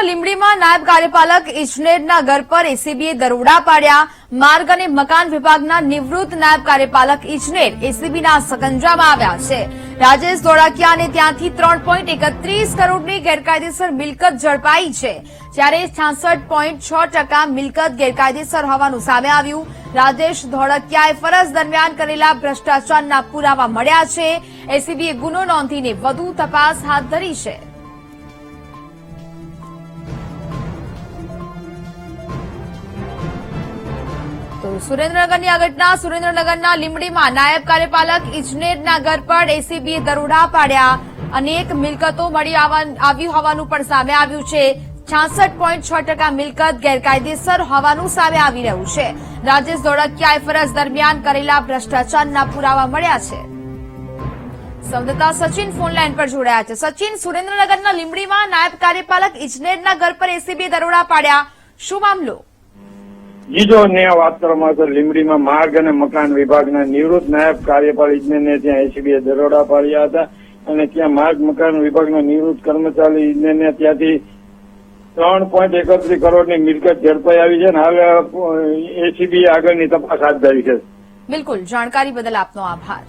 લીંબડીમાં નાયબ કાર્યપાલક ઇજનેરના ઘર પર એસીબીએ દરોડા પાડ્યા। માર્ગ અને મકાન વિભાગના નિવૃત્ત નાયબ કાર્યપાલક ઇજનેર એસીબીના સકંજામાં આવ્યા છે। રાજેશ ધોળકિયાને ત્યાંથી 3.31 કરોડની ગેરકાયદેસર મિલકત ઝડપાઈ છે, જ્યારે 66.6% મિલકત ગેરકાયદેસર હોવાનું સામે આવ્યું। રાજેશ ધોળકિયાએ ફરજ દરમિયાન કરેલા ભ્રષ્ટાચારના પુરાવા મળ્યા છે। એસીબીએ ગુનો નોંધીને વધુ તપાસ હાથ ધરી છે। તો સુરેન્દ્રનગરની આ ઘટના સુરેન્દ્રનગરના લીંબડીમાં નાયબ કાર્યપાલક ઇજનેરના ઘર પર એસીબીએ દરોડા પાડ્યા। અનેક મિલકતો મળી આવી હોવાનું પણ સામે આવ્યું છે। 66.6% મિલકત ગેરકાયદેસર હોવાનું સામે આવી રહ્યું છે। રાજેશ ધોળકિયાએ ફરજ દરમિયાન કરેલા ભ્રષ્ટાચારના પુરાવા મળ્યા છે। સંવાદદાતા સચિન ફોનલાઈન પર જોડાયા છે। સચિન, સુરેન્દ્રનગરના લીંબડીમાં નાયબ કાર્યપાલક ઇજનેરના ઘર પર એસીબીએ દરોડા પાડ્યા, શું મામલો? જી જો વાત કરવામાં આવે તો લીંબડીમાં માર્ગ અને મકાન વિભાગના નિવૃત્ત નાયબ કાર્યપાલક ઇજનેરને ત્યાં એસીબીએ દરોડા પાડ્યા હતા અને ત્યાં માર્ગ મકાન વિભાગના નિવૃત્ત કર્મચારી ઇજનેરને ત્યાંથી 3.31 કરોડની મિલકત ઝડપાઈ આવી છે અને હાલ એસીબીએ આગળની તપાસ હાથ ધરી છે। બિલકુલ, જાણકારી બદલ આપનો આભાર।